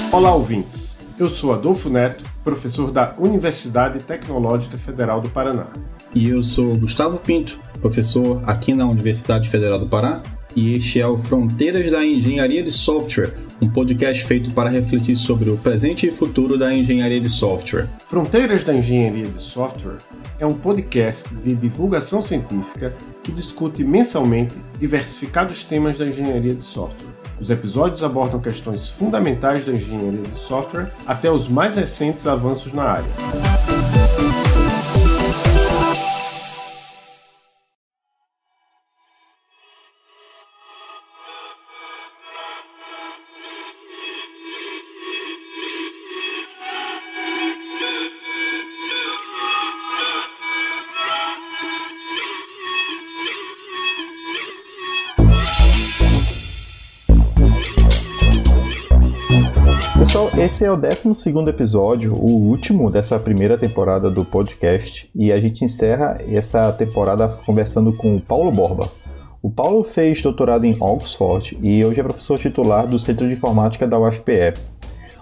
Olá, ouvintes! Eu sou Adolfo Neto, professor da Universidade Tecnológica Federal do Paraná. E eu sou Gustavo Pinto, professor aqui na Universidade Federal do Paraná, e este é o Fronteiras da Engenharia de Software, um podcast feito para refletir sobre o presente e futuro da engenharia de software. Fronteiras da Engenharia de Software é um podcast de divulgação científica que discute mensalmente diversificados temas da engenharia de software. Os episódios abordam questões fundamentais da engenharia de software até os mais recentes avanços na área. Pessoal, esse é o 12º episódio, o último dessa primeira temporada do podcast, e a gente encerra essa temporada conversando com o Paulo Borba. O Paulo fez doutorado em Oxford e hoje é professor titular do Centro de Informática da UFPE.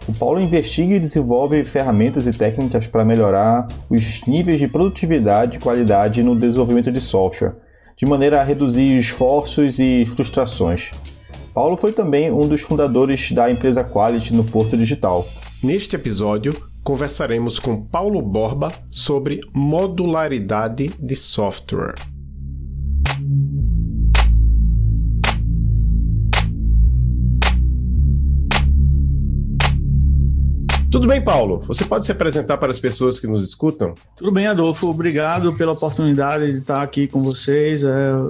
O Paulo investiga e desenvolve ferramentas e técnicas para melhorar os níveis de produtividade e qualidade no desenvolvimento de software, de maneira a reduzir esforços e frustrações. Paulo foi também um dos fundadores da empresa Quality no Porto Digital. Neste episódio, conversaremos com Paulo Borba sobre modularidade de software. Tudo bem, Paulo? Você pode se apresentar para as pessoas que nos escutam? Tudo bem, Adolfo. Obrigado pela oportunidade de estar aqui com vocês.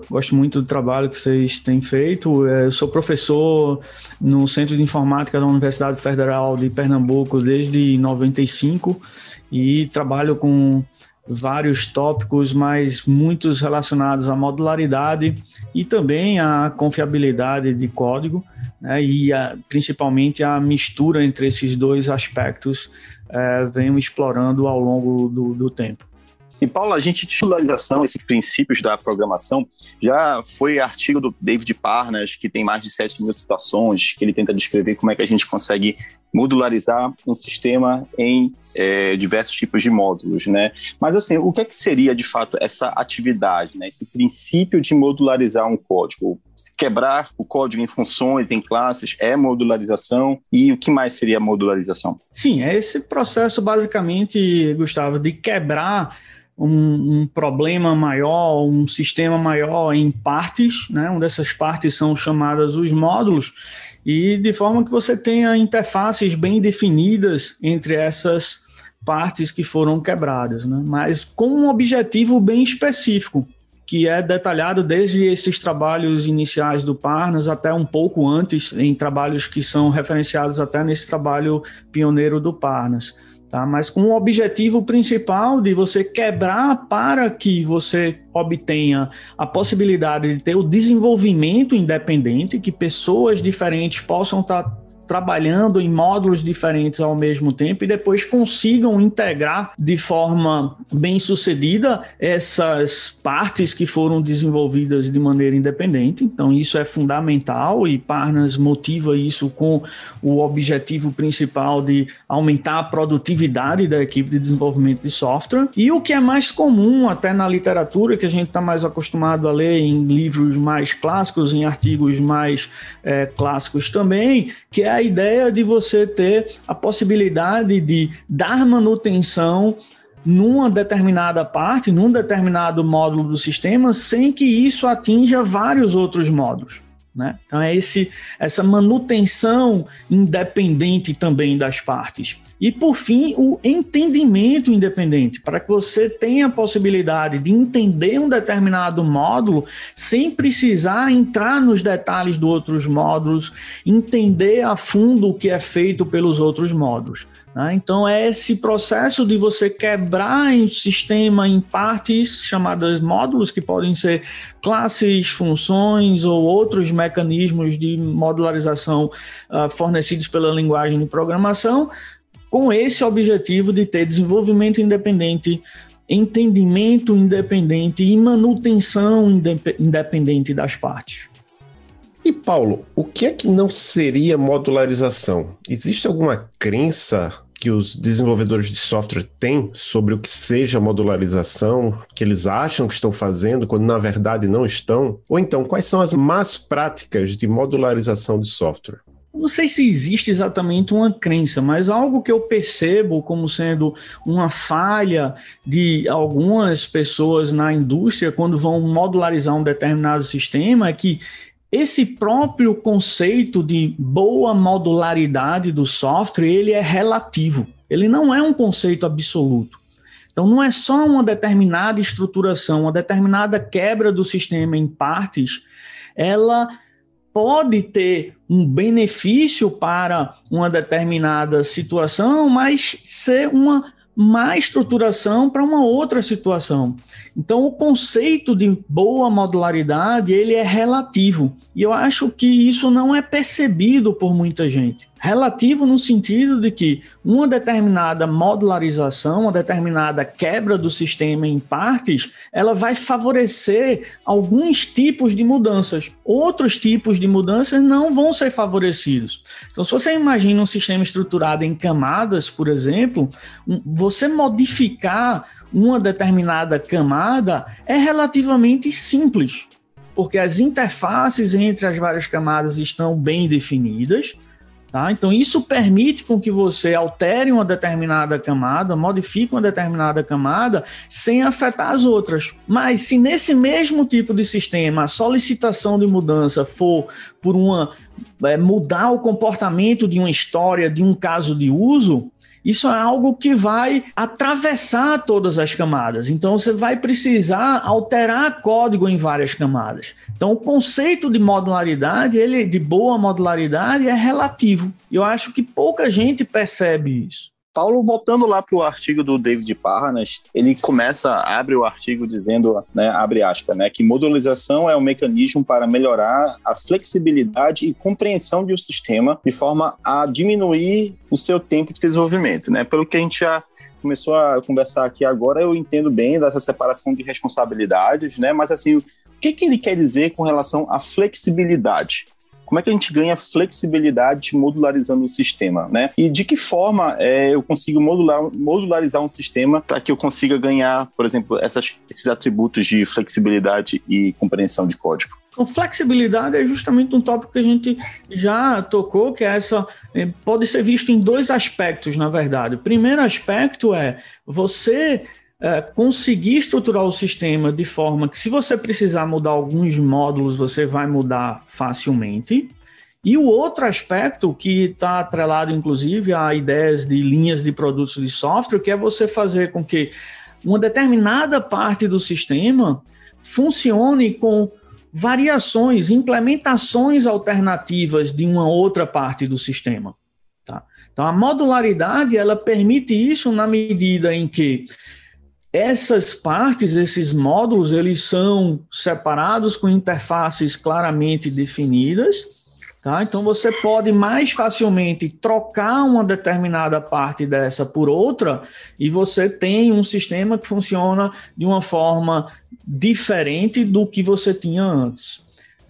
Gosto muito do trabalho que vocês têm feito. Eu sou professor no Centro de Informática da Universidade Federal de Pernambuco desde 95 e trabalho com vários tópicos, mas muitos relacionados à modularidade e também à confiabilidade de código, né, e principalmente a mistura entre esses dois aspectos venho explorando ao longo do tempo. E Paulo, a gente de modularização, esses princípios da programação, já foi artigo do David Parnas, que tem mais de 7.000 citações, que ele tenta descrever como é que a gente consegue modularizar um sistema em diversos tipos de módulos, né? Mas assim, o que é que seria de fato essa atividade, né? Esse princípio de modularizar um código? Quebrar o código em funções, em classes, é modularização? E o que mais seria modularização? Sim, é esse processo basicamente, Gustavo, de quebrar um problema maior, um sistema maior em partes, né? Uma dessas partes são chamadas os módulos, e de forma que você tenha interfaces bem definidas entre essas partes que foram quebradas, né? Mas com um objetivo bem específico, que é detalhado desde esses trabalhos iniciais do Parnas até um pouco antes, em trabalhos que são referenciados até nesse trabalho pioneiro do Parnas. Tá? Mas com o objetivo principal de você quebrar para que você obtenha a possibilidade de ter o desenvolvimento independente, que pessoas diferentes possam estar trabalhando em módulos diferentes ao mesmo tempo e depois consigam integrar de forma bem sucedida essas partes que foram desenvolvidas de maneira independente. Então isso é fundamental e Parnas motiva isso com o objetivo principal de aumentar a produtividade da equipe de desenvolvimento de software. E o que é mais comum até na literatura, que a gente está mais acostumado a ler em livros mais clássicos, em artigos mais clássicos também, que é a ideia de você ter a possibilidade de dar manutenção numa determinada parte, num determinado módulo do sistema, sem que isso atinja vários outros módulos, né? Então é essa manutenção independente também das partes. E, por fim, o entendimento independente, para que você tenha a possibilidade de entender um determinado módulo sem precisar entrar nos detalhes dos outros módulos, entender a fundo o que é feito pelos outros módulos. Então, é esse processo de você quebrar um sistema em partes chamadas módulos, que podem ser classes, funções ou outros mecanismos de modularização fornecidos pela linguagem de programação, com esse objetivo de ter desenvolvimento independente, entendimento independente e manutenção independente das partes. E Paulo, o que é que não seria modularização? Existe alguma crença que os desenvolvedores de software têm sobre o que seja modularização, que eles acham que estão fazendo, quando na verdade não estão? Ou então, quais são as más práticas de modularização de software? Não sei se existe exatamente uma crença, mas algo que eu percebo como sendo uma falha de algumas pessoas na indústria quando vão modularizar um determinado sistema é que esse próprio conceito de boa modularidade do software, ele é relativo. Ele não é um conceito absoluto. Então, não é só uma determinada estruturação, uma determinada quebra do sistema em partes, ela pode ter um benefício para uma determinada situação, mas ser uma má estruturação para uma outra situação. Então, o conceito de boa modularidade, ele é relativo. E eu acho que isso não é percebido por muita gente. Relativo no sentido de que uma determinada modularização, uma determinada quebra do sistema em partes, ela vai favorecer alguns tipos de mudanças. Outros tipos de mudanças não vão ser favorecidos. Então, se você imagina um sistema estruturado em camadas, por exemplo, você modificar uma determinada camada é relativamente simples, porque as interfaces entre as várias camadas estão bem definidas. Tá? Então, isso permite com que você altere uma determinada camada, modifique uma determinada camada, sem afetar as outras. Mas, se nesse mesmo tipo de sistema a solicitação de mudança for por mudar o comportamento de uma história, de um caso de uso, isso é algo que vai atravessar todas as camadas. Então, você vai precisar alterar código em várias camadas. Então, o conceito de modularidade, de boa modularidade, é relativo. Eu acho que pouca gente percebe isso. Paulo, voltando lá para o artigo do David Parnas, ele abre o artigo dizendo, né, abre aspas, né, que modularização é um mecanismo para melhorar a flexibilidade e compreensão de um sistema de forma a diminuir o seu tempo de desenvolvimento, né? Pelo que a gente já começou a conversar aqui agora, eu entendo bem dessa separação de responsabilidades, né? Mas assim, o que ele quer dizer com relação à flexibilidade? Como é que a gente ganha flexibilidade modularizando o sistema, né? E de que forma eu consigo modularizar um sistema para que eu consiga ganhar, por exemplo, esses atributos de flexibilidade e compreensão de código? Então, flexibilidade é justamente um tópico que a gente já tocou, que é pode ser visto em dois aspectos, na verdade. O primeiro aspecto é você conseguir estruturar o sistema de forma que, se você precisar mudar alguns módulos, você vai mudar facilmente. E o outro aspecto, que está atrelado, inclusive, a ideias de linhas de produtos de software, que é você fazer com que uma determinada parte do sistema funcione com variações, implementações alternativas de uma outra parte do sistema. Tá? Então, a modularidade, ela permite isso na medida em que essas partes, esses módulos, eles são separados com interfaces claramente definidas. Tá? Então, você pode mais facilmente trocar uma determinada parte dessa por outra e você tem um sistema que funciona de uma forma diferente do que você tinha antes.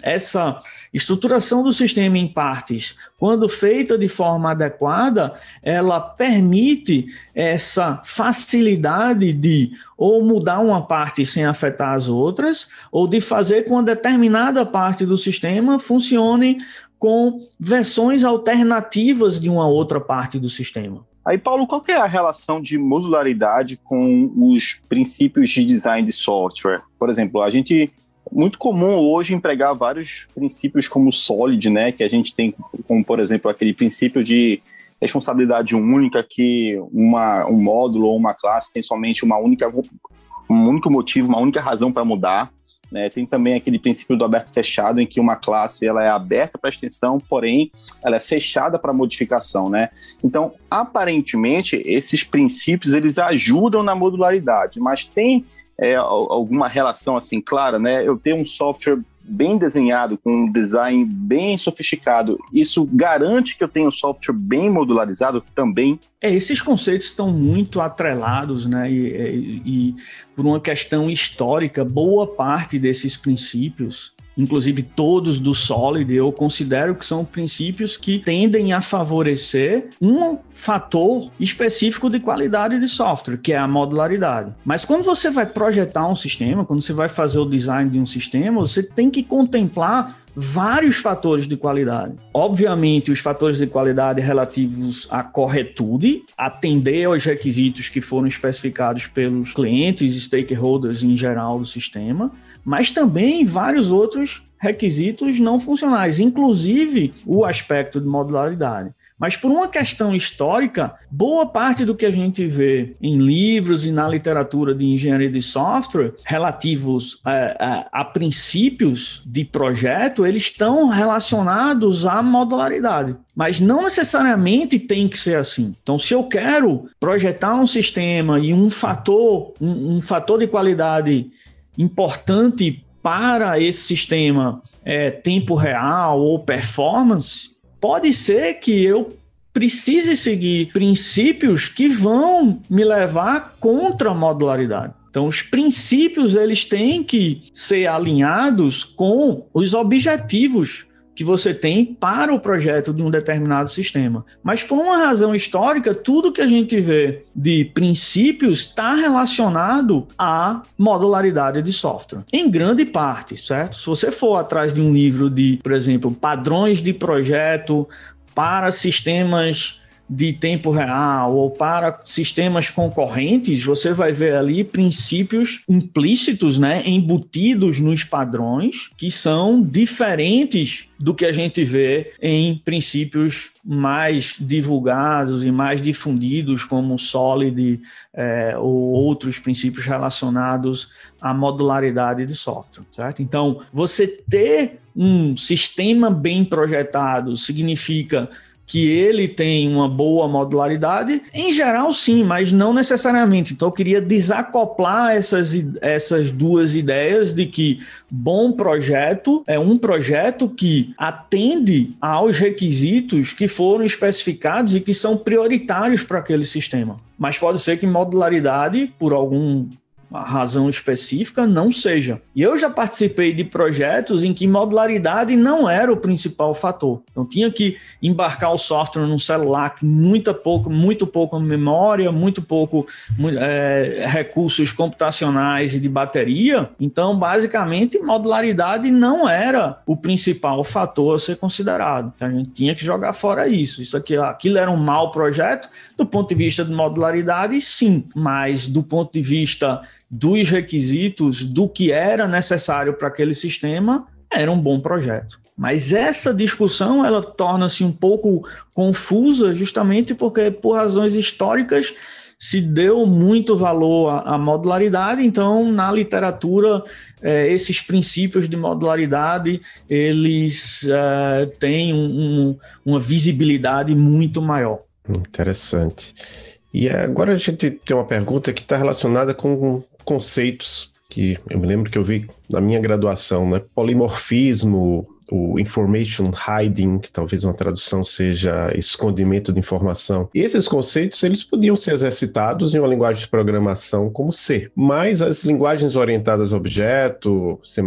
Essa estruturação do sistema em partes, quando feita de forma adequada, ela permite essa facilidade de ou mudar uma parte sem afetar as outras, ou de fazer com uma determinada parte do sistema funcione com versões alternativas de uma outra parte do sistema. Aí, Paulo, qual que é a relação de modularidade com os princípios de design de software? Por exemplo, a gente... Muito comum hoje empregar vários princípios como SOLID, né? Que a gente tem, como por exemplo, aquele princípio de responsabilidade única, que um módulo ou uma classe tem somente um único motivo, uma única razão para mudar. Né? Tem também aquele princípio do aberto e fechado, em que uma classe ela é aberta para extensão, porém ela é fechada para modificação. Né? Então, aparentemente, esses princípios eles ajudam na modularidade, mas tem alguma relação assim clara, né? Eu tenho um software bem desenhado, com um design bem sofisticado, isso garante que eu tenho um software bem modularizado também? Esses conceitos estão muito atrelados, né? E por uma questão histórica, boa parte desses princípios inclusive todos do Solid, eu considero que são princípios que tendem a favorecer um fator específico de qualidade de software, que é a modularidade. Mas quando você vai projetar um sistema, quando você vai fazer o design de um sistema, você tem que contemplar vários fatores de qualidade. Obviamente, os fatores de qualidade relativos à corretude, atender aos requisitos que foram especificados pelos clientes e stakeholders em geral do sistema, mas também vários outros requisitos não funcionais, inclusive o aspecto de modularidade. Mas por uma questão histórica, boa parte do que a gente vê em livros e na literatura de engenharia de software relativos a princípios de projeto, eles estão relacionados à modularidade. Mas não necessariamente tem que ser assim. Então, se eu quero projetar um sistema e um fator de qualidade importante para esse sistema tempo real ou performance, pode ser que eu precise seguir princípios que vão me levar contra a modularidade. Então, os princípios eles têm que ser alinhados com os objetivos que você tem para o projeto de um determinado sistema. Mas por uma razão histórica, tudo que a gente vê de princípios está relacionado à modularidade de software. Em grande parte, certo? Se você for atrás de um livro de, por exemplo, padrões de projeto para sistemas de tempo real ou para sistemas concorrentes, você vai ver ali princípios implícitos, né, embutidos nos padrões, que são diferentes do que a gente vê em princípios mais divulgados e mais difundidos, como o Solid ou outros princípios relacionados à modularidade de software, certo? Então, você ter um sistema bem projetado significa que ele tem uma boa modularidade? Em geral, sim, mas não necessariamente. Então, eu queria desacoplar essas duas ideias de que bom projeto é um projeto que atende aos requisitos que foram especificados e que são prioritários para aquele sistema. Mas pode ser que modularidade, por alguma razão específica, não seja. E eu já participei de projetos em que modularidade não era o principal fator. Então tinha que embarcar o software num celular com muito pouco memória, muito pouco recursos computacionais e de bateria. Então, basicamente, modularidade não era o principal fator a ser considerado. Então, a gente tinha que jogar fora isso. Aquilo era um mau projeto. Do ponto de vista de modularidade, sim. Mas do ponto de vista dos requisitos, do que era necessário para aquele sistema, era um bom projeto. Mas essa discussão, ela torna-se um pouco confusa justamente porque, por razões históricas, se deu muito valor à modularidade. Então, na literatura, esses princípios de modularidade, eles têm uma visibilidade muito maior. Interessante. E agora a gente tem uma pergunta que está relacionada com conceitos que eu me lembro que eu vi na minha graduação, né? Polimorfismo, o information hiding, que talvez uma tradução seja escondimento de informação. E esses conceitos, eles podiam ser exercitados em uma linguagem de programação como C, mas as linguagens orientadas a objeto, C++,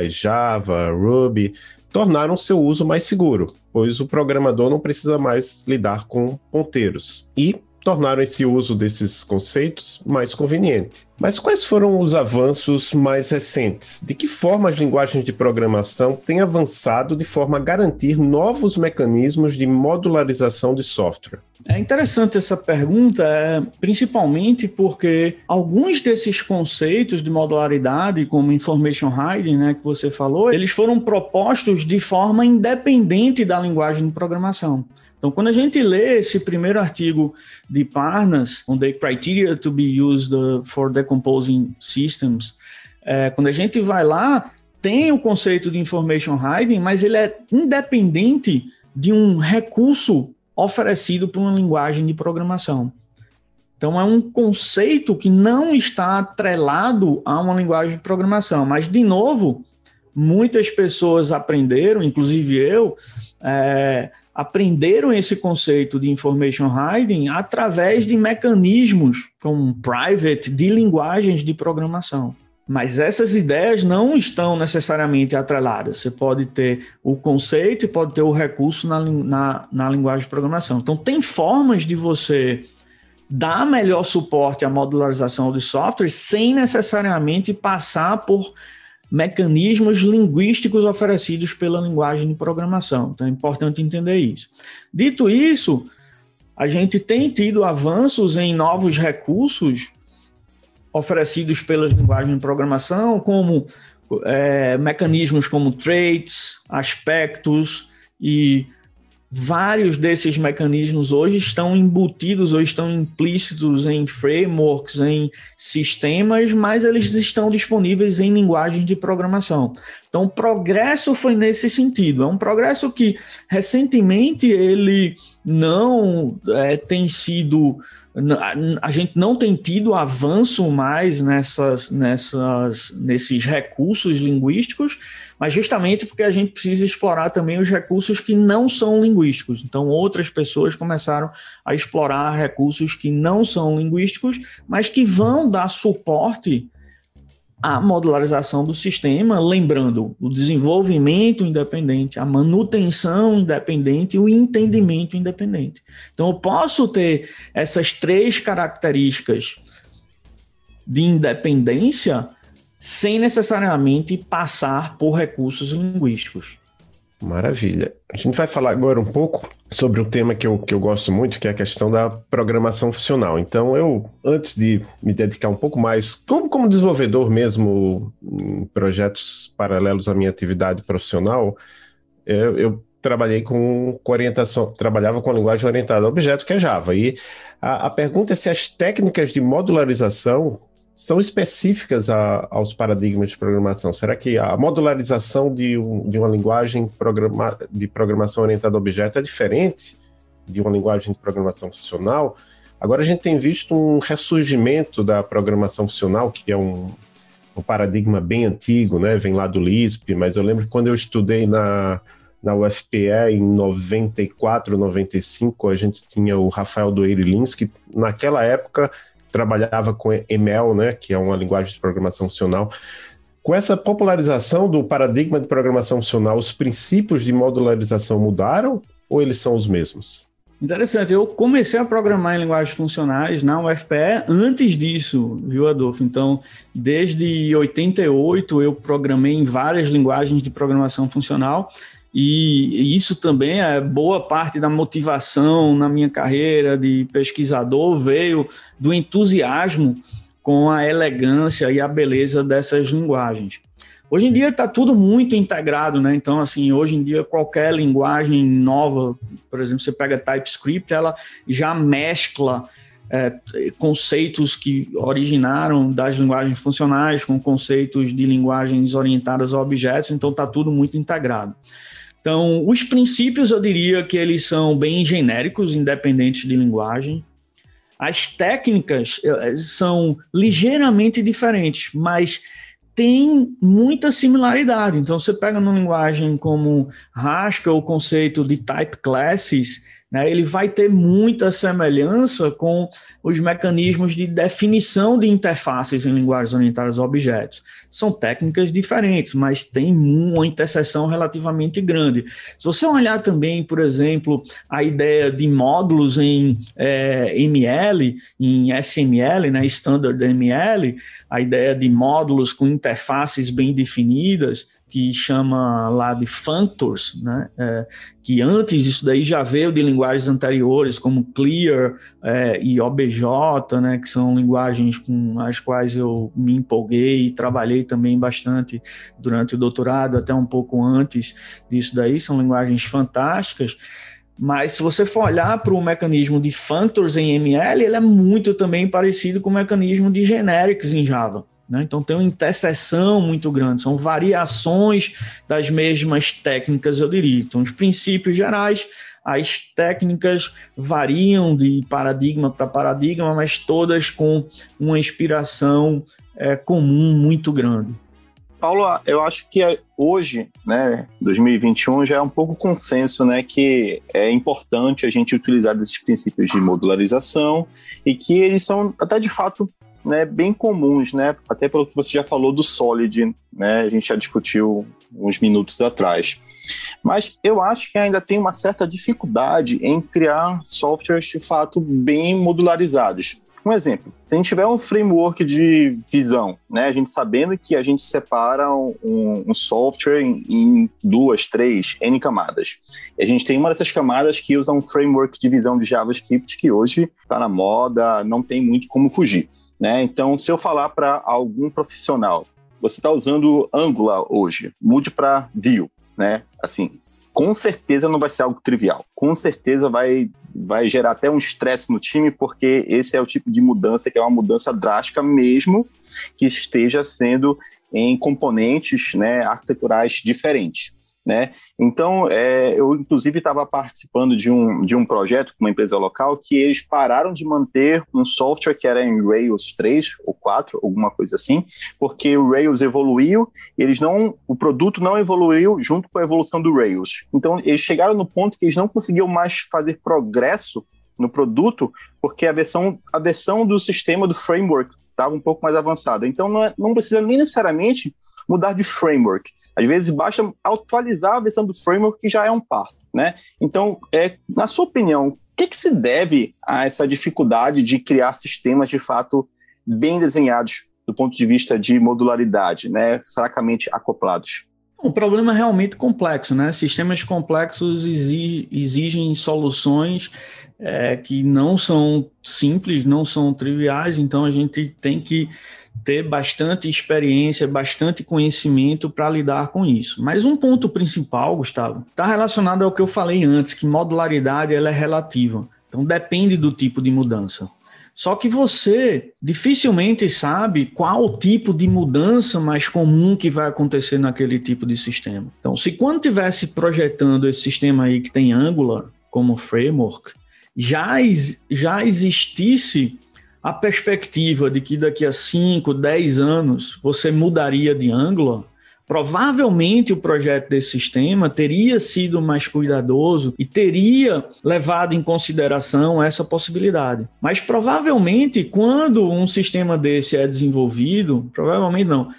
Java, Ruby, tornaram seu uso mais seguro, pois o programador não precisa mais lidar com ponteiros. E tornaram esse uso desses conceitos mais conveniente. Mas quais foram os avanços mais recentes? De que forma as linguagens de programação têm avançado de forma a garantir novos mecanismos de modularização de software? É interessante essa pergunta, principalmente porque alguns desses conceitos de modularidade, como information hiding, né, que você falou, eles foram propostos de forma independente da linguagem de programação. Então, quando a gente lê esse primeiro artigo de Parnas, on the criteria to be used for decomposing systems, quando a gente vai lá, tem o conceito de information hiding, mas ele é independente de um recurso oferecido por uma linguagem de programação. Então, é um conceito que não está atrelado a uma linguagem de programação. Mas, de novo, muitas pessoas aprenderam, inclusive eu, aprenderam esse conceito de information hiding através de mecanismos como private de linguagens de programação. Mas essas ideias não estão necessariamente atreladas. Você pode ter o conceito e pode ter o recurso na linguagem de programação. Então, tem formas de você dar melhor suporte à modularização de software sem necessariamente passar por mecanismos linguísticos oferecidos pela linguagem de programação. Então, é importante entender isso. Dito isso, a gente tem tido avanços em novos recursos oferecidos pelas linguagens de programação, como mecanismos como traits, aspectos, e vários desses mecanismos hoje estão embutidos ou estão implícitos em frameworks, em sistemas, mas eles estão disponíveis em linguagens de programação. Então, o progresso foi nesse sentido. É um progresso que, recentemente, ele não tem sido... A gente não tem tido avanço mais nesses recursos linguísticos, mas justamente porque a gente precisa explorar também os recursos que não são linguísticos. Então, outras pessoas começaram a explorar recursos que não são linguísticos, mas que vão dar suporte à modularização do sistema, lembrando o desenvolvimento independente, a manutenção independente e o entendimento independente. Então, eu posso ter essas 3 características de independência sem necessariamente passar por recursos linguísticos. Maravilha. A gente vai falar agora um pouco sobre um tema que eu gosto muito, que é a questão da programação funcional. Então, eu, antes de me dedicar um pouco mais, como desenvolvedor mesmo, em projetos paralelos à minha atividade profissional, eu trabalhei com orientação, trabalhava com a linguagem orientada a objeto, que é Java. E a pergunta é se as técnicas de modularização são específicas aos paradigmas de programação. Será que a modularização de uma linguagem de programação orientada a objeto é diferente de uma linguagem de programação funcional? Agora a gente tem visto um ressurgimento da programação funcional, que é um paradigma bem antigo, né? Vem lá do Lisp, mas eu lembro que quando eu estudei na UFPE, em 94, 95, a gente tinha o Rafael Doeiro Lins, que naquela época trabalhava com ML, né, que é uma linguagem de programação funcional. Com essa popularização do paradigma de programação funcional, os princípios de modularização mudaram ou eles são os mesmos? Interessante, eu comecei a programar em linguagens funcionais na UFPE antes disso, viu, Adolfo? Então, desde 88 eu programei em várias linguagens de programação funcional. E isso também é boa parte da motivação na minha carreira de pesquisador, veio do entusiasmo com a elegância e a beleza dessas linguagens. Hoje em dia está tudo muito integrado, né? Então, assim, hoje em dia qualquer linguagem nova, por exemplo, você pega TypeScript, ela já mescla conceitos que originaram das linguagens funcionais com conceitos de linguagens orientadas a objetos, então está tudo muito integrado. Então, os princípios, eu diria que eles são bem genéricos, independentes de linguagem. As técnicas são ligeiramente diferentes, mas tem muita similaridade. Então, você pega numa linguagem como Haskell, o conceito de type classes, né, ele vai ter muita semelhança com os mecanismos de definição de interfaces em linguagens orientadas a objetos. São técnicas diferentes, mas tem uma interseção relativamente grande. Se você olhar também, por exemplo, a ideia de módulos em ML, em SML, né, Standard ML, a ideia de módulos com interfaces bem definidas, que chama lá de functors, né? Que antes isso daí já veio de linguagens anteriores, como Clear e OBJ, né? Que são linguagens com as quais eu me empolguei e trabalhei também bastante durante o doutorado, até um pouco antes disso daí, são linguagens fantásticas. Mas se você for olhar para o mecanismo de functors em ML, ele é muito também parecido com o mecanismo de generics em Java. Então tem uma interseção muito grande, são variações das mesmas técnicas, eu diria. Então, os princípios gerais, as técnicas variam de paradigma para paradigma, mas todas com uma inspiração comum muito grande. Paulo, eu acho que hoje, né, 2021, já é um pouco consenso, né, que é importante a gente utilizar esses princípios de modularização e que eles são até de fato né, bem comuns, né, até pelo que você já falou do Solid, né, a gente já discutiu uns minutos atrás. Mas eu acho que ainda tem uma certa dificuldade em criar softwares de fato bem modularizados. Um exemplo, se a gente tiver um framework de visão, né, a gente sabendo que a gente separa um software em 2, 3, N camadas. E a gente tem uma dessas camadas que usa um framework de visão de JavaScript que hoje está na moda, não tem muito como fugir, né? Então, se eu falar para algum profissional, você está usando Angular hoje, mude para Vue, né? Assim, com certeza não vai ser algo trivial. Com certeza vai gerar até um estresse no time, porque esse é o tipo de mudança que é uma mudança drástica mesmo que esteja sendo em componentes, né, arquiteturais diferentes, né? Então, eu inclusive estava participando de um projeto com uma empresa local que eles pararam de manter um software que era em Rails 3 ou 4, alguma coisa assim, porque o Rails evoluiu e o produto não evoluiu junto com a evolução do Rails. Então, eles chegaram no ponto que eles não conseguiam mais fazer progresso no produto porque a versão do sistema, do framework, estava um pouco mais avançada. Então, não precisa nem necessariamente mudar de framework. Às vezes, basta atualizar a versão do framework, que já é um parto, né? Então, na sua opinião, o que se deve a essa dificuldade de criar sistemas, de fato, bem desenhados do ponto de vista de modularidade, né? Fracamente acoplados? Um problema realmente complexo, né? Sistemas complexos exigem soluções que não são simples, não são triviais, então a gente tem que ter bastante experiência, bastante conhecimento para lidar com isso. Mas um ponto principal, Gustavo, está relacionado ao que eu falei antes, que modularidade ela é relativa. Então depende do tipo de mudança. Só que você dificilmente sabe qual o tipo de mudança mais comum que vai acontecer naquele tipo de sistema. Então, se quando estivesse projetando esse sistema aí que tem Angular como framework, já existisse a perspectiva de que daqui a 5, 10 anos você mudaria de Angular, provavelmente o projeto desse sistema teria sido mais cuidadoso e teria levado em consideração essa possibilidade. Mas provavelmente quando um sistema desse é desenvolvido, provavelmente não,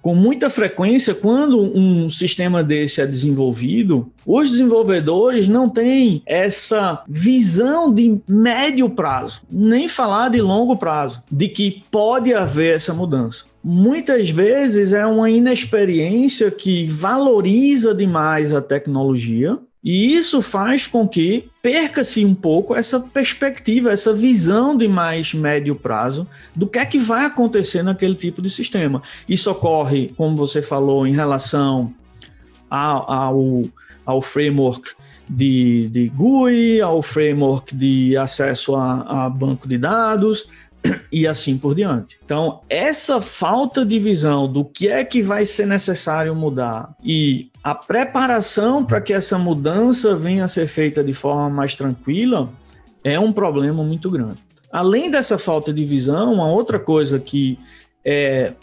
com muita frequência, quando um sistema desse é desenvolvido, os desenvolvedores não têm essa visão de médio prazo, nem falar de longo prazo, de que pode haver essa mudança. Muitas vezes é uma inexperiência que valoriza demais a tecnologia, e isso faz com que perca-se um pouco essa perspectiva, essa visão de mais médio prazo do que é que vai acontecer naquele tipo de sistema. Isso ocorre, como você falou, em relação ao framework de GUI, ao framework de acesso a banco de dados e assim por diante. Então, essa falta de visão do que é que vai ser necessário mudar e a preparação para que essa mudança venha a ser feita de forma mais tranquila é um problema muito grande. Além dessa falta de visão, uma outra coisa que é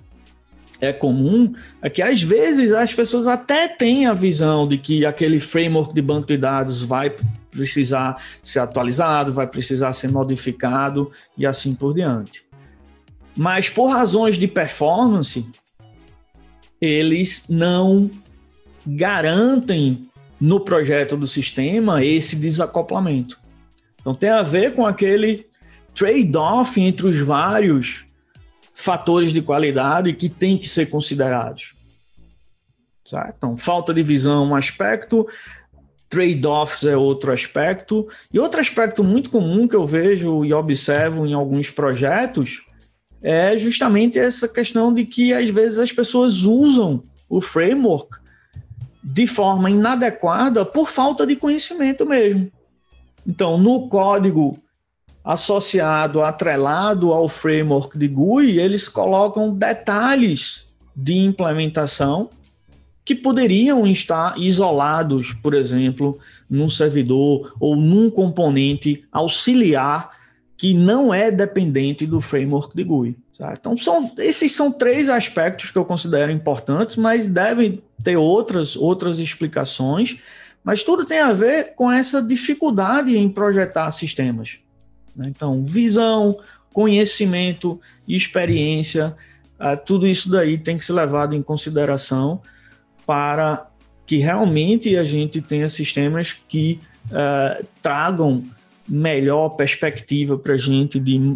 comum é que às vezes as pessoas até têm a visão de que aquele framework de banco de dados vai precisar ser atualizado, vai precisar ser modificado e assim por diante. Mas por razões de performance, eles não garantem no projeto do sistema esse desacoplamento. Então tem a ver com aquele trade-off entre os vários fatores de qualidade que tem que ser considerados. Certo? Então, falta de visão é um aspecto, trade-offs é outro aspecto, e outro aspecto muito comum que eu vejo e observo em alguns projetos é justamente essa questão de que às vezes as pessoas usam o framework de forma inadequada por falta de conhecimento mesmo. Então, no código associado, atrelado ao framework de GUI, eles colocam detalhes de implementação que poderiam estar isolados, por exemplo, num servidor ou num componente auxiliar que não é dependente do framework de GUI. Certo? Então, esses são 3 aspectos que eu considero importantes, mas devem ter outras explicações, mas tudo tem a ver com essa dificuldade em projetar sistemas. Então, visão, conhecimento, experiência, tudo isso daí tem que ser levado em consideração para que realmente a gente tenha sistemas que tragam melhor perspectiva para a gente de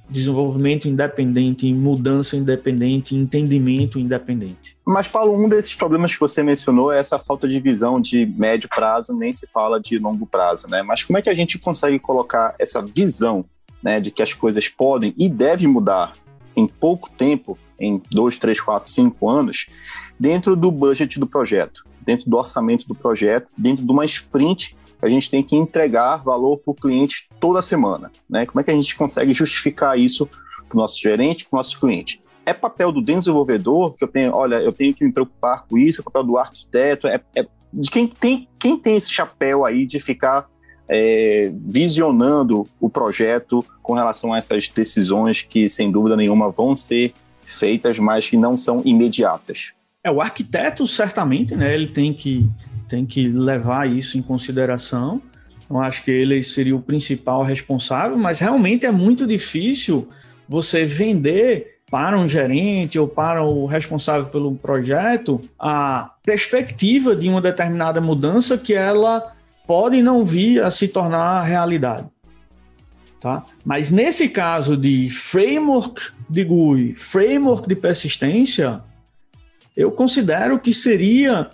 desenvolvimento independente, mudança independente, entendimento independente. Mas, Paulo, um desses problemas que você mencionou é essa falta de visão de médio prazo, nem se fala de longo prazo, né? Mas como é que a gente consegue colocar essa visão, né, de que as coisas podem e devem mudar em pouco tempo, em 2, 3, 4, 5 anos, dentro do budget do projeto, dentro do orçamento do projeto, dentro de uma sprint, a gente tem que entregar valor para o cliente toda semana, né? Como é que a gente consegue justificar isso para o nosso gerente, para o nosso cliente? É papel do desenvolvedor, que eu tenho que me preocupar com isso, é papel do arquiteto, de quem tem esse chapéu aí de ficar visionando o projeto com relação a essas decisões que, sem dúvida nenhuma, vão ser feitas, mas que não são imediatas. O arquiteto, certamente, né, ele tem que levar isso em consideração. Eu acho que ele seria o principal responsável, mas realmente é muito difícil você vender para um gerente ou para o responsável pelo projeto a perspectiva de uma determinada mudança que ela pode não vir a se tornar realidade. Tá? Mas nesse caso de framework de GUI, framework de persistência, eu considero que seria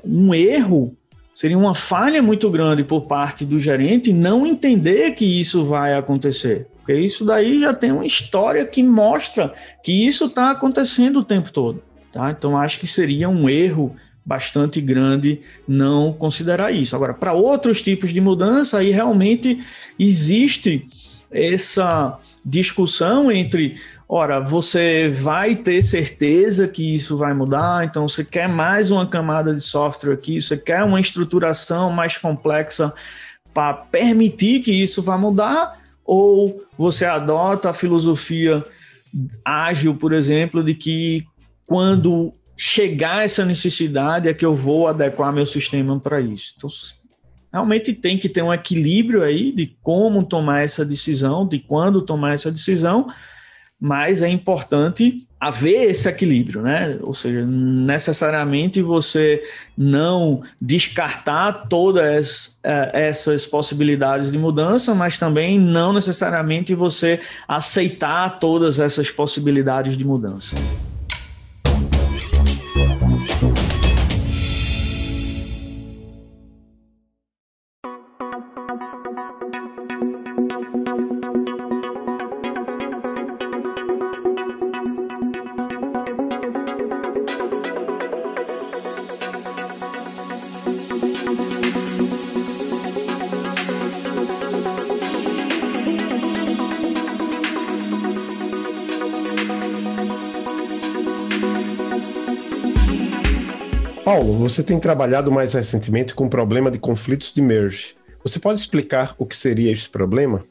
um erro, seria uma falha muito grande por parte do gerente não entender que isso vai acontecer. Porque isso daí já tem uma história que mostra que isso está acontecendo o tempo todo. Tá? Então, acho que seria um erro bastante grande não considerar isso. Agora, para outros tipos de mudança, aí realmente existe essa discussão entre, você vai ter certeza que isso vai mudar, então você quer mais uma camada de software aqui, você quer uma estruturação mais complexa para permitir que isso vá mudar, ou você adota a filosofia ágil, por exemplo, de que quando chegar essa necessidade é que eu vou adequar meu sistema para isso. Então, realmente tem que ter um equilíbrio aí de como tomar essa decisão, de quando tomar essa decisão, mas é importante haver esse equilíbrio, né? Ou seja, necessariamente você não descartar todas essas possibilidades de mudança, mas também não necessariamente você aceitar todas essas possibilidades de mudança. Paulo, você tem trabalhado mais recentemente com o problema de conflitos de merge. Você pode explicar o que seria esse problema?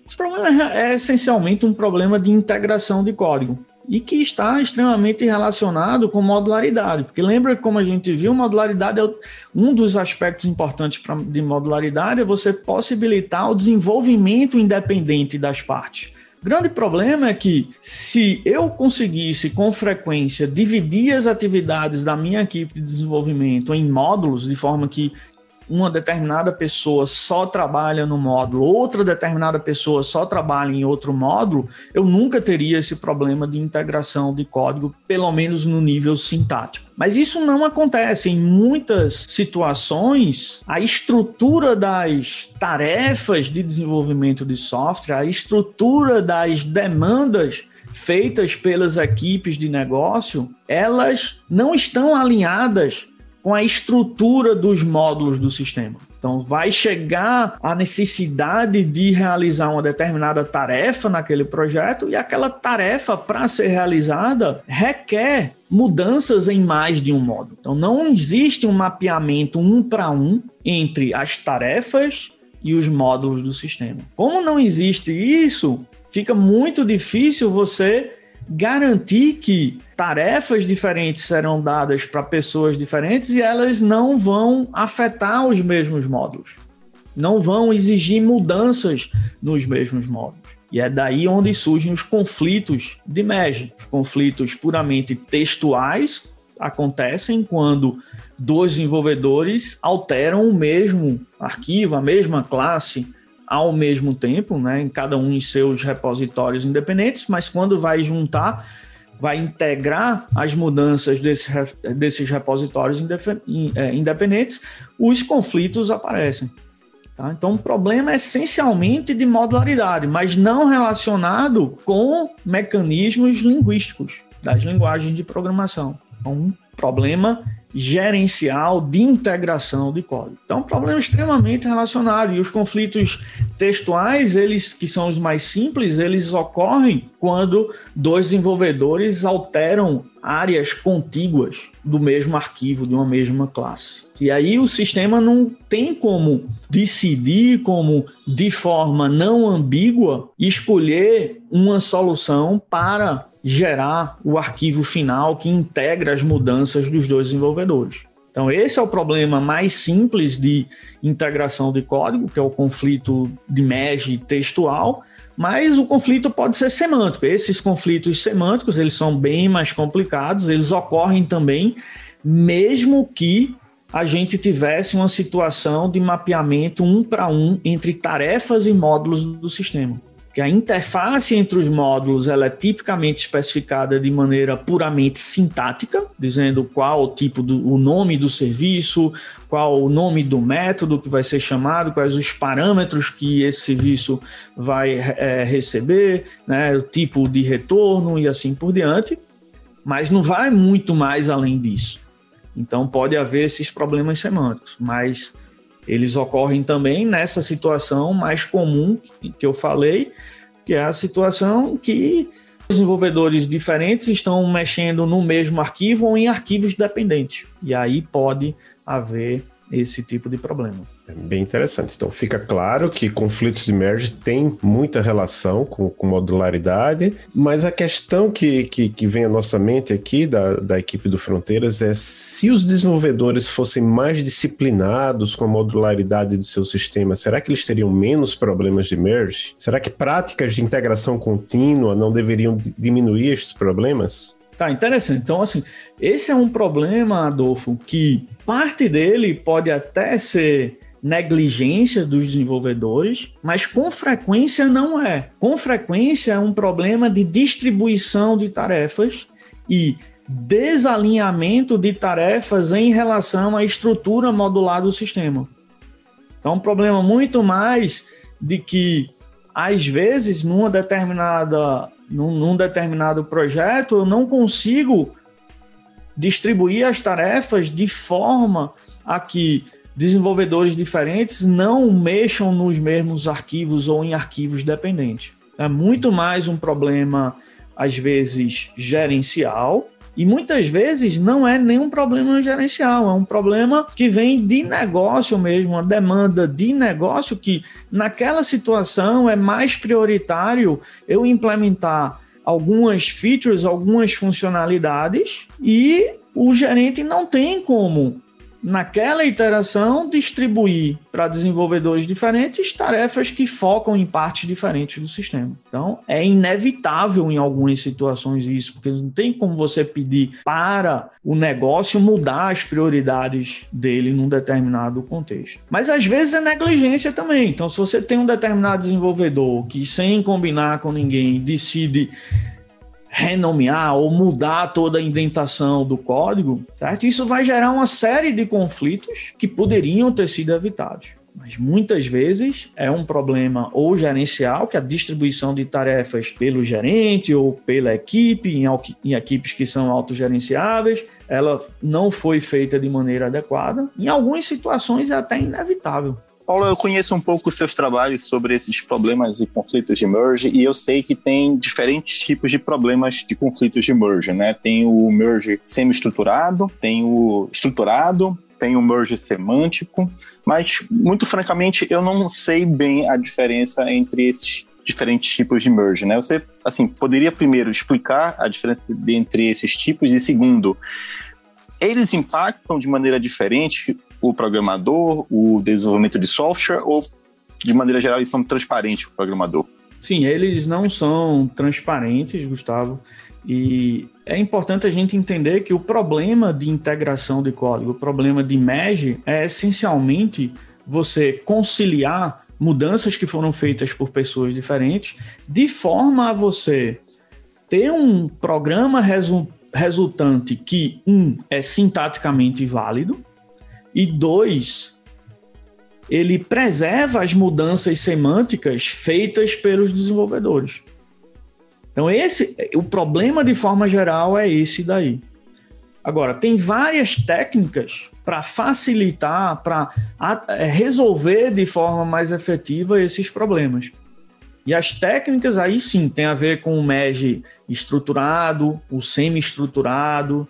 Esse problema é essencialmente um problema de integração de código e que está extremamente relacionado com modularidade, porque lembra que, como a gente viu, modularidade é um dos aspectos importantes de modularidade, é você possibilitar o desenvolvimento independente das partes. O grande problema é que, se eu conseguisse com frequência dividir as atividades da minha equipe de desenvolvimento em módulos, de forma que uma determinada pessoa só trabalha no módulo, outra determinada pessoa só trabalha em outro módulo, eu nunca teria esse problema de integração de código, pelo menos no nível sintático. Mas isso não acontece. Em muitas situações, a estrutura das tarefas de desenvolvimento de software, a estrutura das demandas feitas pelas equipes de negócio, elas não estão alinhadas com a estrutura dos módulos do sistema. Então, vai chegar a necessidade de realizar uma determinada tarefa naquele projeto e aquela tarefa, para ser realizada, requer mudanças em mais de um módulo. Então, não existe um mapeamento um para um entre as tarefas e os módulos do sistema. Como não existe isso, fica muito difícil você garantir que tarefas diferentes serão dadas para pessoas diferentes e elas não vão afetar os mesmos módulos, não vão exigir mudanças nos mesmos módulos. E é daí onde surgem os conflitos de merge. Os conflitos puramente textuais acontecem quando dois desenvolvedores alteram o mesmo arquivo, a mesma classe, ao mesmo tempo, né, em cada um em seus repositórios independentes, mas quando vai juntar, vai integrar as mudanças desses repositórios independentes, os conflitos aparecem. Tá? Então, o problema é essencialmente de modularidade, mas não relacionado com mecanismos linguísticos das linguagens de programação. Então, um problema gerencial de integração de código. Então, é um problema extremamente relacionado. E os conflitos textuais, eles que são os mais simples, eles ocorrem quando dois desenvolvedores alteram áreas contíguas do mesmo arquivo, de uma mesma classe. E aí o sistema não tem como decidir, como de forma não ambígua, escolher uma solução para gerar o arquivo final que integra as mudanças dos dois desenvolvedores. Então, esse é o problema mais simples de integração de código, que é o conflito de merge textual, mas o conflito pode ser semântico. Esses conflitos semânticos, eles são bem mais complicados, eles ocorrem também, mesmo que a gente tivesse uma situação de mapeamento 1 para 1 entre tarefas e módulos do sistema. Que a interface entre os módulos ela é tipicamente especificada de maneira puramente sintática, dizendo qual o tipo o nome do serviço, qual o nome do método que vai ser chamado, quais os parâmetros que esse serviço vai receber, né, o tipo de retorno e assim por diante, mas não vai muito mais além disso. Então pode haver esses problemas semânticos, mas eles ocorrem também nessa situação mais comum que eu falei, que é a situação que desenvolvedores diferentes estão mexendo no mesmo arquivo ou em arquivos dependentes. E aí pode haver esse tipo de problema. É bem interessante. Então fica claro que conflitos de merge têm muita relação com modularidade, mas a questão que vem à nossa mente aqui da equipe do Fronteiras é se os desenvolvedores fossem mais disciplinados com a modularidade do seu sistema, será que eles teriam menos problemas de merge? Será que práticas de integração contínua não deveriam diminuir estes problemas? Tá, interessante. Então, assim, esse é um problema, Adolfo, que parte dele pode até ser negligência dos desenvolvedores, mas com frequência não é. Com frequência é um problema de distribuição de tarefas e desalinhamento de tarefas em relação à estrutura modular do sistema. Então, é um problema muito mais de que, às vezes, num determinado projeto, eu não consigo distribuir as tarefas de forma a que desenvolvedores diferentes não mexam nos mesmos arquivos ou em arquivos dependentes. É muito mais um problema, às vezes, gerencial, e muitas vezes não é nenhum problema gerencial, é um problema que vem de negócio mesmo, uma demanda de negócio que naquela situação é mais prioritário eu implementar algumas features, algumas funcionalidades e o gerente não tem como, naquela iteração, distribuir para desenvolvedores diferentes tarefas que focam em partes diferentes do sistema. Então, é inevitável em algumas situações isso, porque não tem como você pedir para o negócio mudar as prioridades dele num determinado contexto. Mas, às vezes, é negligência também. Então, se você tem um determinado desenvolvedor que, sem combinar com ninguém, decide renomear ou mudar toda a indentação do código, certo? Isso vai gerar uma série de conflitos que poderiam ter sido evitados. Mas muitas vezes é um problema ou gerencial, que é a distribuição de tarefas pelo gerente ou pela equipe, em equipes que são autogerenciáveis, ela não foi feita de maneira adequada. Em algumas situações é até inevitável. Paulo, eu conheço um pouco os seus trabalhos sobre esses problemas e conflitos de merge e eu sei que tem diferentes tipos de problemas de conflitos de merge, né? Tem o merge semi-estruturado, tem o estruturado, tem o merge semântico, mas, muito francamente, eu não sei bem a diferença entre esses diferentes tipos de merge, né? Você, assim, poderia primeiro explicar a diferença entre esses tipos e, segundo, eles impactam de maneira diferente o programador, o desenvolvimento de software, ou de maneira geral eles são transparentes para o programador? Sim, eles não são transparentes, Gustavo, e é importante a gente entender que o problema de integração de código, o problema de merge, é essencialmente você conciliar mudanças que foram feitas por pessoas diferentes, de forma a você ter um programa resultante que, é sintaticamente válido, e 2, ele preserva as mudanças semânticas feitas pelos desenvolvedores. Então, o problema de forma geral é esse daí. Agora, tem várias técnicas para facilitar, para resolver de forma mais efetiva esses problemas. E as técnicas aí sim tem a ver com o merge estruturado, o semi-estruturado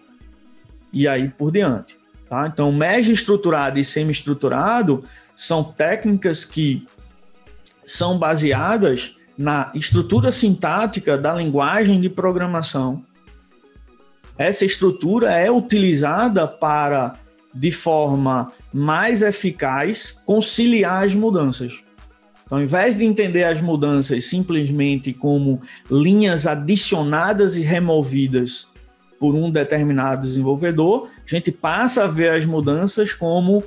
e aí por diante. Tá? Então, merge estruturado e semi-estruturado são técnicas que são baseadas na estrutura sintática da linguagem de programação. Essa estrutura é utilizada para, de forma mais eficaz, conciliar as mudanças. Então, ao invés de entender as mudanças simplesmente como linhas adicionadas e removidas por um determinado desenvolvedor, a gente passa a ver as mudanças como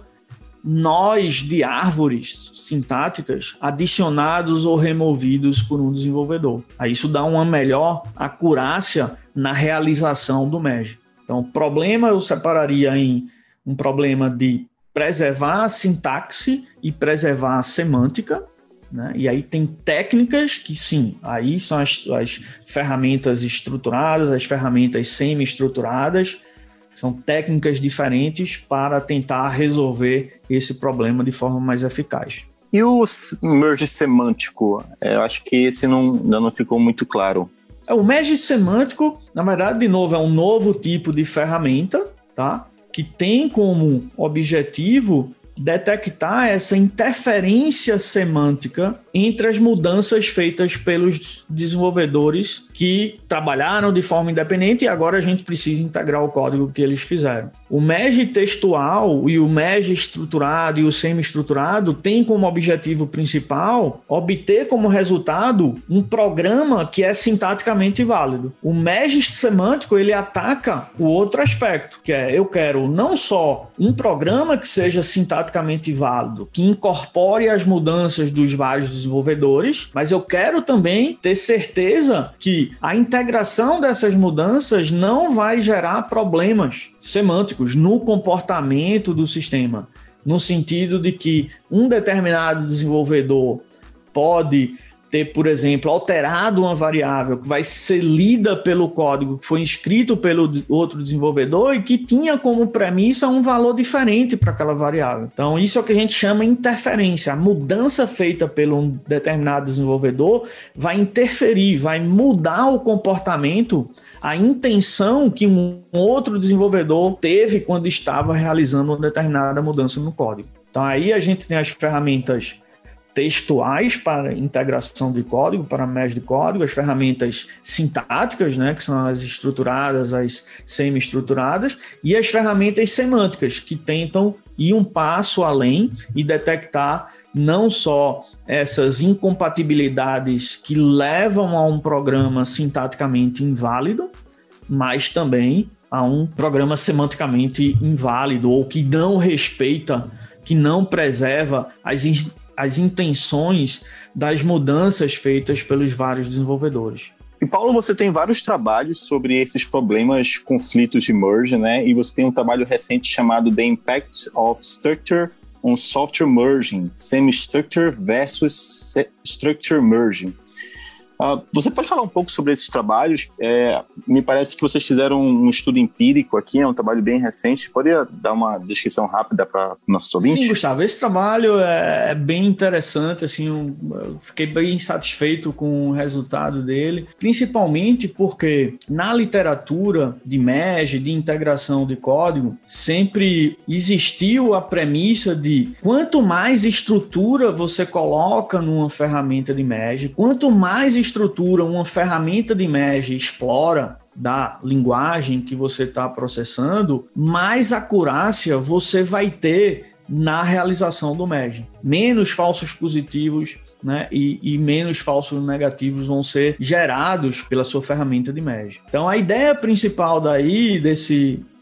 nós de árvores sintáticas adicionados ou removidos por um desenvolvedor. Aí isso dá uma melhor acurácia na realização do merge. Então, o problema eu separaria em um problema de preservar a sintaxe e preservar a semântica, né? E aí tem técnicas que sim, aí são as ferramentas estruturadas, as ferramentas semi-estruturadas, são técnicas diferentes para tentar resolver esse problema de forma mais eficaz. E o merge semântico? Eu acho que esse ainda não ficou muito claro. O merge semântico, na verdade, de novo, é um novo tipo de ferramenta, tá? Que tem como objetivo detectar essa interferência semântica entre as mudanças feitas pelos desenvolvedores que trabalharam de forma independente e agora a gente precisa integrar o código que eles fizeram. O merge textual e o merge estruturado e o semi-estruturado tem como objetivo principal obter como resultado um programa que é sintaticamente válido. O merge semântico, ele ataca o outro aspecto, que é eu quero não só um programa que seja sintaticamente válido, que incorpore as mudanças dos vários desenvolvedores, mas eu quero também ter certeza que a integração dessas mudanças não vai gerar problemas semânticos no comportamento do sistema, no sentido de que um determinado desenvolvedor pode ter, por exemplo, alterado uma variável que vai ser lida pelo código que foi inscrito pelo outro desenvolvedor e que tinha como premissa um valor diferente para aquela variável. Então, isso é o que a gente chama de interferência. A mudança feita pelo um determinado desenvolvedor vai interferir, vai mudar o comportamento, a intenção que um outro desenvolvedor teve quando estava realizando uma determinada mudança no código. Então, aí a gente tem as ferramentas textuais para integração de código, para merge de código, as ferramentas sintáticas, né, que são as estruturadas, as semi-estruturadas, e as ferramentas semânticas, que tentam ir um passo além e detectar não só essas incompatibilidades que levam a um programa sintaticamente inválido, mas também a um programa semanticamente inválido ou que não respeita, que não preserva as intenções das mudanças feitas pelos vários desenvolvedores. E Paulo, você tem vários trabalhos sobre esses problemas, conflitos de merge, né? E você tem um trabalho recente chamado The Impact of Structure on Software Merging, Semi-Structure versus Structure Merging. Você pode falar um pouco sobre esses trabalhos? Me parece que vocês fizeram um estudo empírico aqui, é um trabalho bem recente. Poderia dar uma descrição rápida para nossos ouvintes? Sim, Gustavo, esse trabalho é bem interessante, assim, eu fiquei bem satisfeito com o resultado dele, principalmente porque na literatura de merge, de integração de código, sempre existiu a premissa de quanto mais estrutura você coloca numa ferramenta de merge, quanto mais estrutura uma ferramenta de merge explora da linguagem que você está processando, mais acurácia você vai ter na realização do merge. Menos falsos positivos, né, e menos falsos negativos vão ser gerados pela sua ferramenta de merge. Então, a ideia principal daí,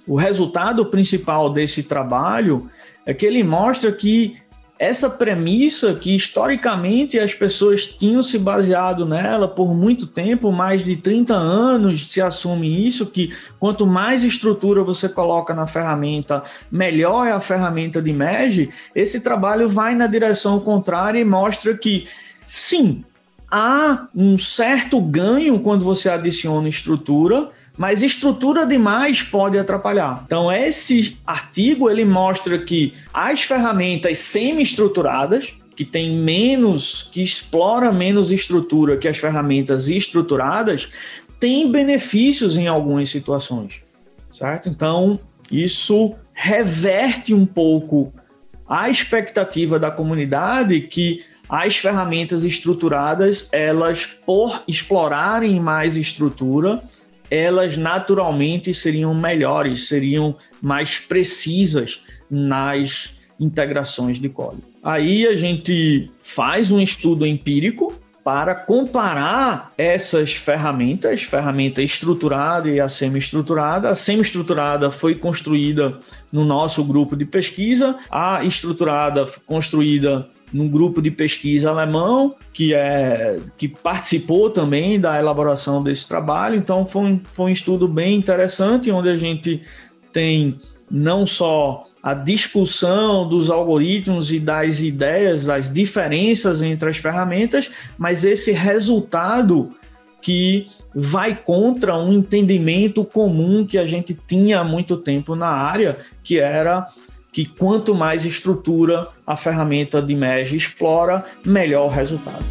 o resultado principal desse trabalho é que ele mostra que essa premissa que historicamente as pessoas tinham se baseado nela por muito tempo, mais de 30 anos se assume isso, que quanto mais estrutura você coloca na ferramenta, melhor é a ferramenta de merge. Esse trabalho vai na direção contrária e mostra que sim, há um certo ganho quando você adiciona estrutura, mas estrutura demais pode atrapalhar. Então, esse artigo ele mostra que as ferramentas semi-estruturadas, que explora menos estrutura que as ferramentas estruturadas, têm benefícios em algumas situações, certo? Então, isso reverte um pouco a expectativa da comunidade que as ferramentas estruturadas, elas, por explorarem mais estrutura, elas naturalmente seriam melhores, seriam mais precisas nas integrações de código. Aí a gente faz um estudo empírico para comparar essas ferramenta estruturada e a semi-estruturada. A semi-estruturada foi construída no nosso grupo de pesquisa, a estruturada foi construída num grupo de pesquisa alemão que participou também da elaboração desse trabalho. Então foi um estudo bem interessante, onde a gente tem não só a discussão dos algoritmos e das ideias, das diferenças entre as ferramentas, mas esse resultado que vai contra um entendimento comum que a gente tinha há muito tempo na área, que era que quanto mais estrutura a ferramenta de merge explora, melhor o resultado.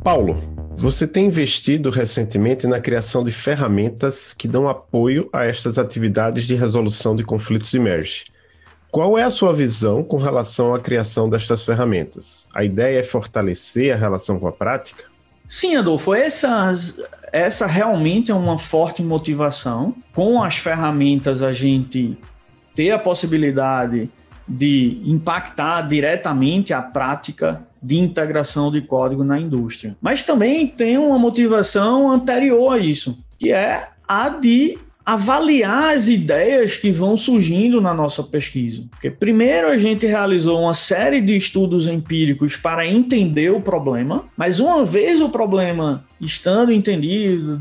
Paulo, você tem investido recentemente na criação de ferramentas que dão apoio a estas atividades de resolução de conflitos de merge. Qual é a sua visão com relação à criação destas ferramentas? A ideia é fortalecer a relação com a prática? Sim, Adolfo, essa realmente é uma forte motivação. Com as ferramentas a gente ter a possibilidade de impactar diretamente a prática de integração de código na indústria. Mas também tem uma motivação anterior a isso, que é a de avaliar as ideias que vão surgindo na nossa pesquisa. Porque primeiro a gente realizou uma série de estudos empíricos para entender o problema, mas uma vez o problema estando entendido,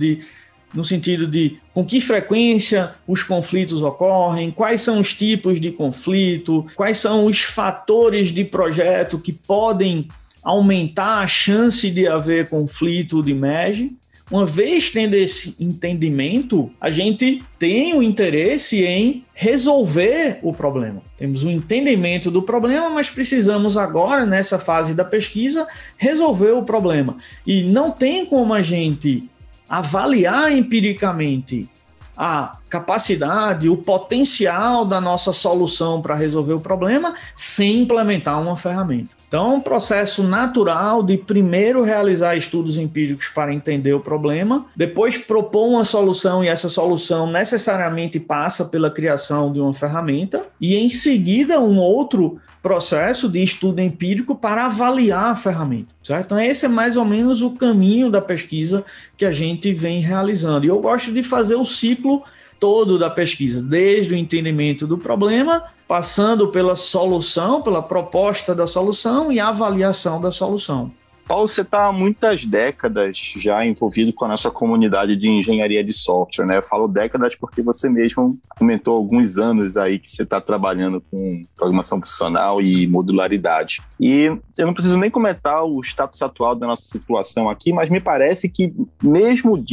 no sentido de com que frequência os conflitos ocorrem, quais são os tipos de conflito, quais são os fatores de projeto que podem aumentar a chance de haver conflito de merge. Uma vez tendo esse entendimento, a gente tem o interesse em resolver o problema. Temos o entendimento do problema, mas precisamos agora, nessa fase da pesquisa, resolver o problema. E não tem como a gente avaliar empiricamente a capacidade, o potencial da nossa solução para resolver o problema sem implementar uma ferramenta. Então, é um processo natural de primeiro realizar estudos empíricos para entender o problema, depois propor uma solução, e essa solução necessariamente passa pela criação de uma ferramenta, e em seguida um outro processo de estudo empírico para avaliar a ferramenta, certo? Então, esse é mais ou menos o caminho da pesquisa que a gente vem realizando. E eu gosto de fazer o ciclo todo da pesquisa, desde o entendimento do problema, passando pela solução, pela proposta da solução e a avaliação da solução. Paulo, você está há muitas décadas já envolvido com a nossa comunidade de engenharia de software, né? Eu falo décadas porque você mesmo comentou alguns anos aí que você está trabalhando com programação funcional e modularidade. E eu não preciso nem comentar o status atual da nossa situação aqui, mas me parece que mesmo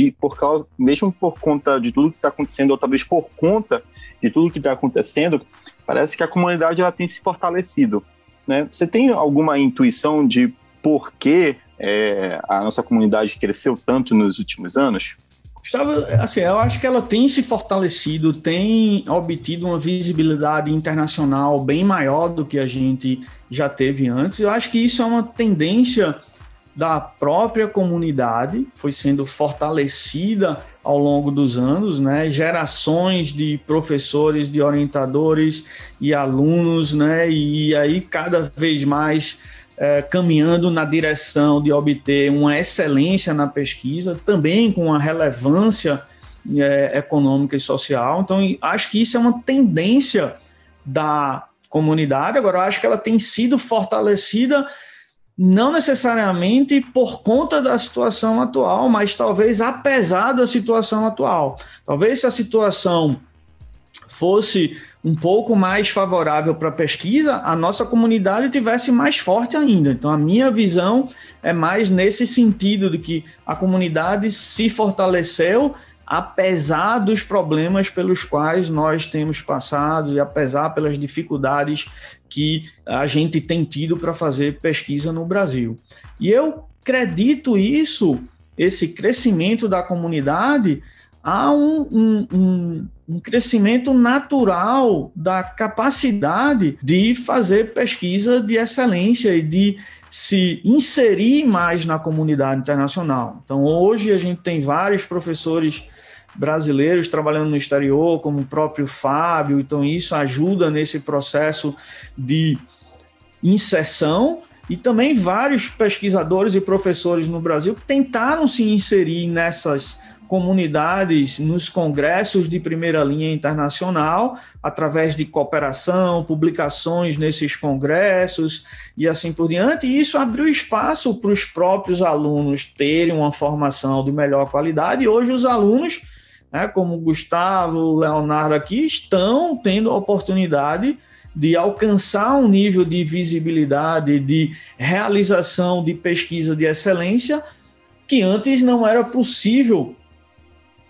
por conta de tudo que está acontecendo, ou talvez por conta de tudo que está acontecendo, parece que a comunidade ela tem se fortalecido, né? Você tem alguma intuição de por que a nossa comunidade cresceu tanto nos últimos anos? Gustavo, assim, eu acho que ela tem se fortalecido, tem obtido uma visibilidade internacional bem maior do que a gente já teve antes. Eu acho que isso é uma tendência da própria comunidade, foi sendo fortalecida ao longo dos anos, né? Gerações de professores, de orientadores e alunos, né? E aí cada vez mais caminhando na direção de obter uma excelência na pesquisa, também com uma relevância econômica e social. Então, acho que isso é uma tendência da comunidade. Agora, eu acho que ela tem sido fortalecida não necessariamente por conta da situação atual, mas talvez apesar da situação atual. Talvez se a situação fosse um pouco mais favorável para a pesquisa, a nossa comunidade tivesse mais forte ainda. Então, a minha visão é mais nesse sentido de que a comunidade se fortaleceu apesar dos problemas pelos quais nós temos passado e apesar pelas dificuldades que a gente tem tido para fazer pesquisa no Brasil. E eu acredito esse crescimento da comunidade, há um crescimento natural da capacidade de fazer pesquisa de excelência e de se inserir mais na comunidade internacional. Então, hoje a gente tem vários professores brasileiros trabalhando no exterior, como o próprio Fábio, então isso ajuda nesse processo de inserção, e também vários pesquisadores e professores no Brasil que tentaram se inserir nessas comunidades, nos congressos de primeira linha internacional, através de cooperação, publicações nesses congressos e assim por diante, e isso abriu espaço para os próprios alunos terem uma formação de melhor qualidade, e hoje os alunos, como o Gustavo, o Leonardo aqui, estão tendo a oportunidade de alcançar um nível de visibilidade, de realização de pesquisa de excelência que antes não era possível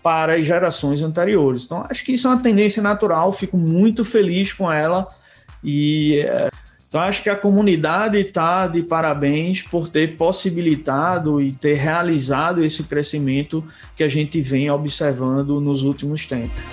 para as gerações anteriores. Então, acho que isso é uma tendência natural, fico muito feliz com ela e então acho que a comunidade está de parabéns por ter possibilitado e ter realizado esse crescimento que a gente vem observando nos últimos tempos.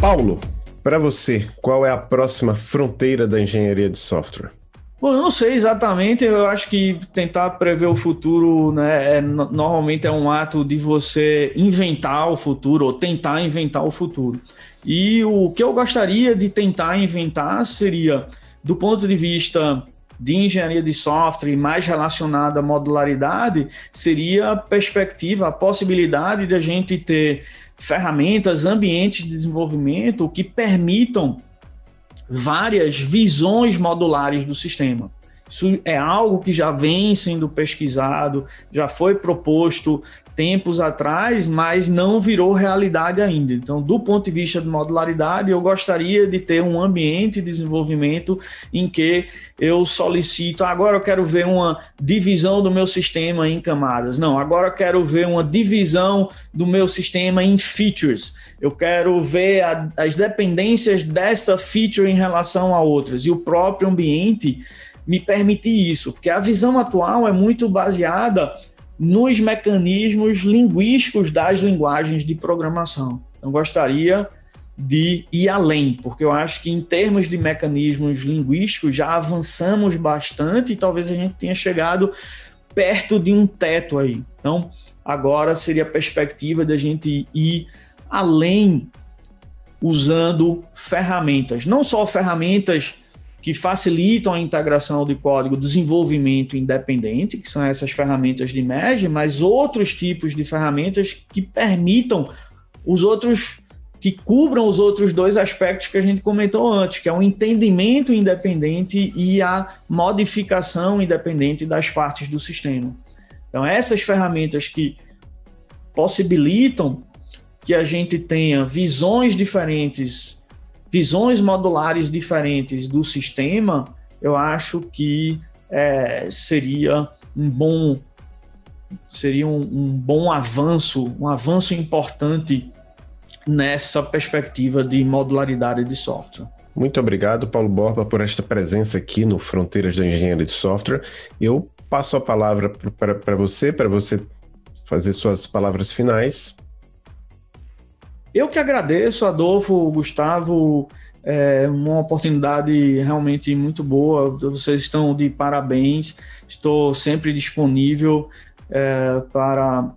Paulo, para você, qual é a próxima fronteira da engenharia de software? Bom, eu não sei exatamente, eu acho que tentar prever o futuro, né, normalmente é um ato de você inventar o futuro ou tentar inventar o futuro. E o que eu gostaria de tentar inventar seria, do ponto de vista de engenharia de software mais relacionada à modularidade, seria a perspectiva, a possibilidade de a gente ter ferramentas, ambientes de desenvolvimento que permitam várias visões modulares do sistema. Isso é algo que já vem sendo pesquisado, já foi proposto tempos atrás, mas não virou realidade ainda. Então, do ponto de vista de modularidade, eu gostaria de ter um ambiente de desenvolvimento em que eu solicito, agora eu quero ver uma divisão do meu sistema em camadas. Não, agora eu quero ver uma divisão do meu sistema em features. Eu quero ver as dependências dessa feature em relação a outras. E o próprio ambiente me permite isso, porque a visão atual é muito baseada nos mecanismos linguísticos das linguagens de programação. Eu gostaria de ir além, porque eu acho que em termos de mecanismos linguísticos já avançamos bastante e talvez a gente tenha chegado perto de um teto aí. Então, agora seria a perspectiva da gente ir além usando ferramentas, não só ferramentas que facilitam a integração de código, desenvolvimento independente, que são essas ferramentas de merge, mas outros tipos de ferramentas que permitam os outros que cubram os outros dois aspectos que a gente comentou antes, que é o entendimento independente e a modificação independente das partes do sistema. Então, essas ferramentas que possibilitam que a gente tenha visões diferentes, visões modulares diferentes do sistema, eu acho que seria um bom avanço, um avanço importante nessa perspectiva de modularidade de software. Muito obrigado, Paulo Borba, por esta presença aqui no Fronteiras da Engenharia de Software. Eu passo a palavra para você fazer suas palavras finais. Eu que agradeço, Adolfo, Gustavo, uma oportunidade realmente muito boa, vocês estão de parabéns, estou sempre disponível para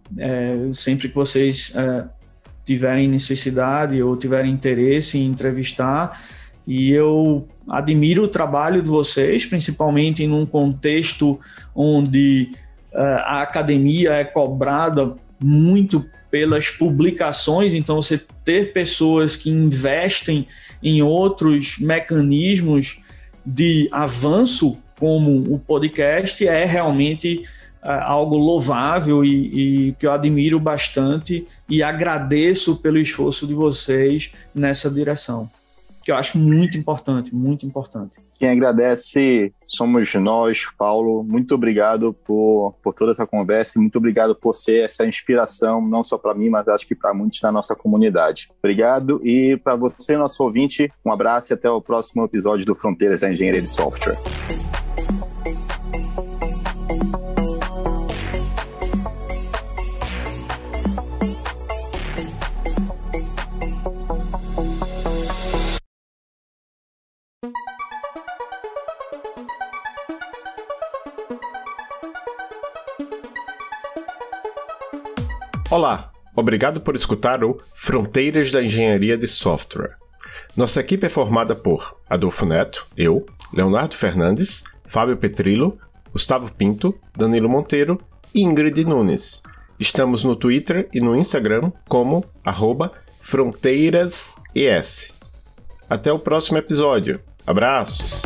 sempre que vocês tiverem necessidade ou tiverem interesse em entrevistar, e eu admiro o trabalho de vocês, principalmente em um contexto onde a academia é cobrada muito pelas publicações, então você ter pessoas que investem em outros mecanismos de avanço, como o podcast, é realmente algo louvável e que eu admiro bastante e agradeço pelo esforço de vocês nessa direção, que eu acho muito importante, muito importante. Quem agradece somos nós, Paulo. Muito obrigado por toda essa conversa e muito obrigado por ser essa inspiração, não só para mim, mas acho que para muitos da nossa comunidade. Obrigado, e para você, nosso ouvinte, um abraço e até o próximo episódio do Fronteiras da Engenharia de Software. Olá, obrigado por escutar o Fronteiras da Engenharia de Software. Nossa equipe é formada por Adolfo Neto, eu, Leonardo Fernandes, Fábio Petrillo, Gustavo Pinto, Danilo Monteiro e Ingrid Nunes. Estamos no Twitter e no Instagram como @fronteirasES. Até o próximo episódio. Abraços!